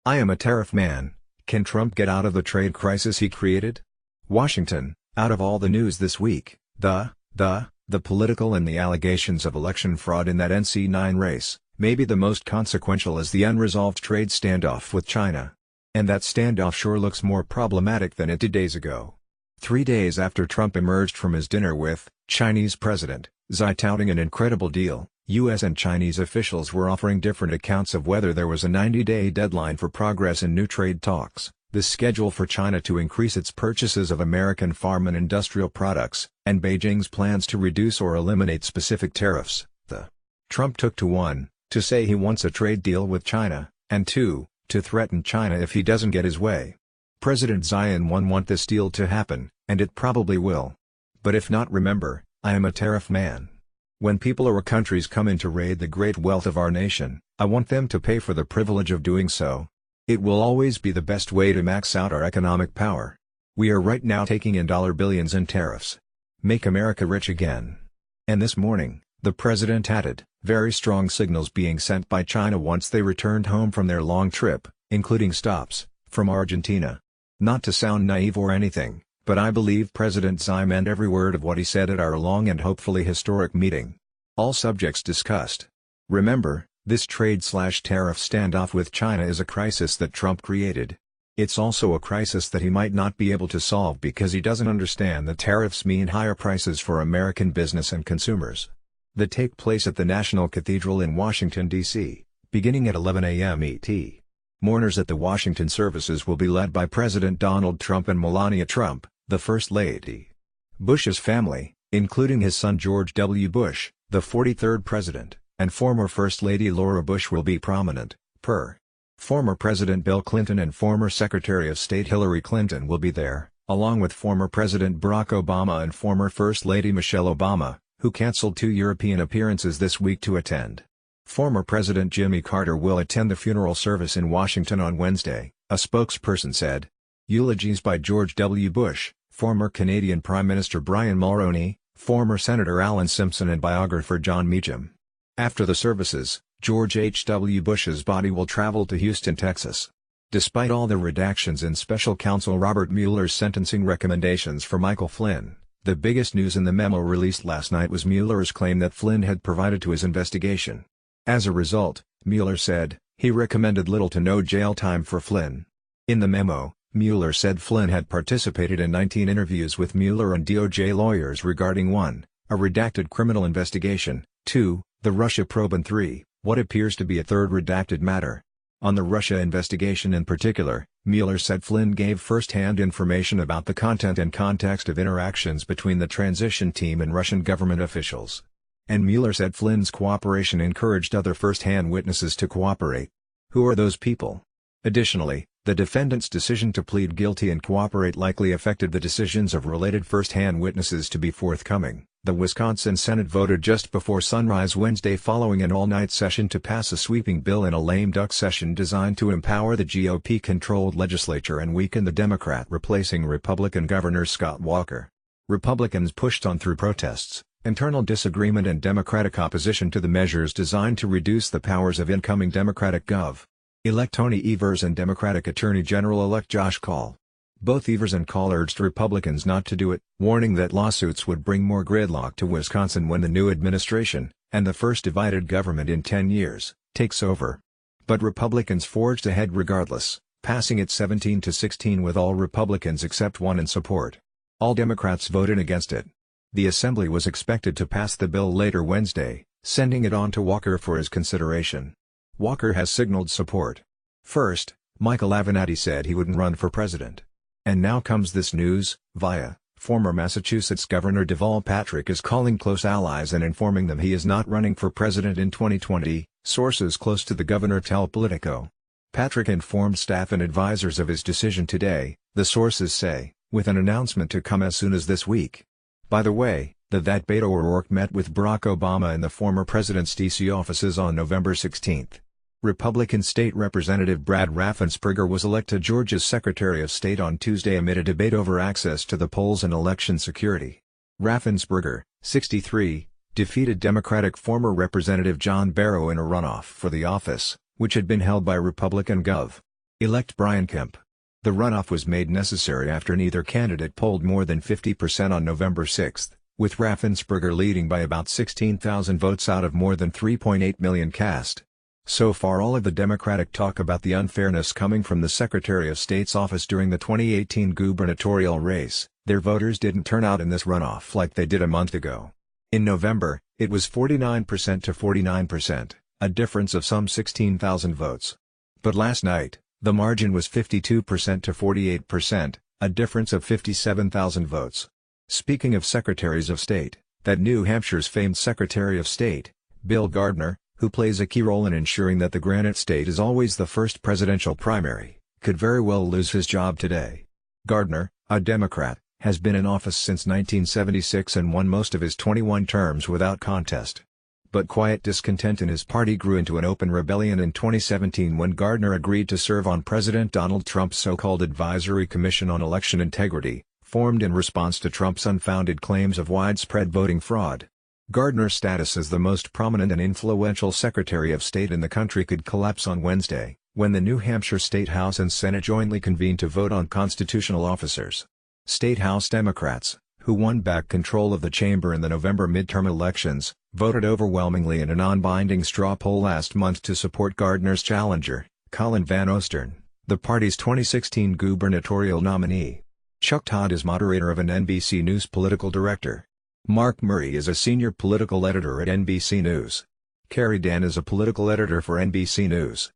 I am a tariff man. Can Trump get out of the trade crisis he created? Washington, out of all the news this week, the political and the allegations of election fraud in that NC9 race, maybe the most consequential is the unresolved trade standoff with China. And that standoff sure looks more problematic than it did days ago. 3 days after Trump emerged from his dinner with Chinese President Xi touting an incredible deal, U.S. and Chinese officials were offering different accounts of whether there was a 90-day deadline for progress in new trade talks, the schedule for China to increase its purchases of American farm and industrial products, and Beijing's plans to reduce or eliminate specific tariffs. Trump took to 1, to say he wants a trade deal with China, and 2, to threaten China if he doesn't get his way. President Xi and 1 want this deal to happen, and it probably will. But if not, remember, I am a tariff man. When people or countries come in to raid the great wealth of our nation, I want them to pay for the privilege of doing so. It will always be the best way to max out our economic power. We are right now taking in billions in tariffs. Make America rich again. And this morning, the president added, very strong signals being sent by China once they returned home from their long trip, including stops from Argentina. Not to sound naive or anything, but I believe President Xi meant every word of what he said at our long and hopefully historic meeting. All subjects discussed. Remember, this trade/tariff standoff with China is a crisis that Trump created. It's also a crisis that he might not be able to solve because he doesn't understand that tariffs mean higher prices for American business and consumers. They take place at the National Cathedral in Washington, D.C., beginning at 11 a.m. ET. Mourners at the Washington services will be led by President Donald Trump and Melania Trump, the First Lady. Bush's family, including his son George W. Bush, the 43rd president, and former First Lady Laura Bush will be prominent, per. Former President Bill Clinton and former Secretary of State Hillary Clinton will be there, along with former President Barack Obama and former First Lady Michelle Obama, who canceled 2 European appearances this week to attend. Former President Jimmy Carter will attend the funeral service in Washington on Wednesday, a spokesperson said. Eulogies by George W. Bush, former Canadian Prime Minister Brian Mulroney, former Senator Alan Simpson and biographer John Meacham. After the services, George H. W. Bush's body will travel to Houston, Texas. Despite all the redactions in Special Counsel Robert Mueller's sentencing recommendations for Michael Flynn, the biggest news in the memo released last night was Mueller's claim that Flynn had provided to his investigation. As a result, Mueller said, he recommended little to no jail time for Flynn. In the memo, Mueller said Flynn had participated in 19 interviews with Mueller and DOJ lawyers regarding 1, a redacted criminal investigation, 2, the Russia probe and 3, what appears to be a third redacted matter. On the Russia investigation in particular, Mueller said Flynn gave first-hand information about the content and context of interactions between the transition team and Russian government officials. And Mueller said Flynn's cooperation encouraged other first-hand witnesses to cooperate. Who are those people? Additionally, the defendant's decision to plead guilty and cooperate likely affected the decisions of related first-hand witnesses to be forthcoming. The Wisconsin Senate voted just before sunrise Wednesday following an all-night session to pass a sweeping bill in a lame duck session designed to empower the GOP-controlled legislature and weaken the Democrat replacing Republican Governor Scott Walker. Republicans pushed on through protests, internal disagreement and Democratic opposition to the measures designed to reduce the powers of incoming Democratic Gov-elect Tony Evers and Democratic Attorney General-elect Josh Kaul. Both Evers and Kaul urged Republicans not to do it, warning that lawsuits would bring more gridlock to Wisconsin when the new administration, and the first divided government in 10 years, takes over. But Republicans forged ahead regardless, passing it 17-16 with all Republicans except 1 in support. All Democrats voted against it. The Assembly was expected to pass the bill later Wednesday, sending it on to Walker for his consideration. Walker has signaled support. First, Michael Avenatti said he wouldn't run for president. And now comes this news, via former Massachusetts Governor Deval Patrick is calling close allies and informing them he is not running for president in 2020, sources close to the governor tell Politico. Patrick informed staff and advisors of his decision today, the sources say, with an announcement to come as soon as this week. By the way, that Beto O'Rourke met with Barack Obama in the former president's D.C. offices on November 16. Republican State Representative Brad Raffensperger was elected Georgia's Secretary of State on Tuesday amid a debate over access to the polls and election security. Raffensperger, 63, defeated Democratic former Representative John Barrow in a runoff for the office, which had been held by Republican Gov. Elect Brian Kemp. The runoff was made necessary after neither candidate polled more than 50% on November 6, with Raffensperger leading by about 16,000 votes out of more than 3.8 million cast. So far, all of the Democratic talk about the unfairness coming from the Secretary of State's office during the 2018 gubernatorial race. Their voters didn't turn out in this runoff like they did a month ago. In November, it was 49% to 49%, a difference of some 16,000 votes. But last night, the margin was 52% to 48%, a difference of 57,000 votes. Speaking of secretaries of state, that New Hampshire's famed Secretary of State, Bill Gardner, who plays a key role in ensuring that the Granite State is always the first presidential primary, could very well lose his job today. Gardner, a Democrat, has been in office since 1976 and won most of his 21 terms without contest. But quiet discontent in his party grew into an open rebellion in 2017 when Gardner agreed to serve on President Donald Trump's so-called Advisory Commission on Election Integrity, formed in response to Trump's unfounded claims of widespread voting fraud. Gardner's status as the most prominent and influential Secretary of State in the country could collapse on Wednesday, when the New Hampshire State House and Senate jointly convened to vote on constitutional officers. State House Democrats, who won back control of the chamber in the November midterm elections, voted overwhelmingly in a non-binding straw poll last month to support Gardner's challenger, Colin Van Ostern, the party's 2016 gubernatorial nominee. Chuck Todd is moderator of an NBC News political director. Mark Murray is a senior political editor at NBC News. Carrie Dan is a political editor for NBC News.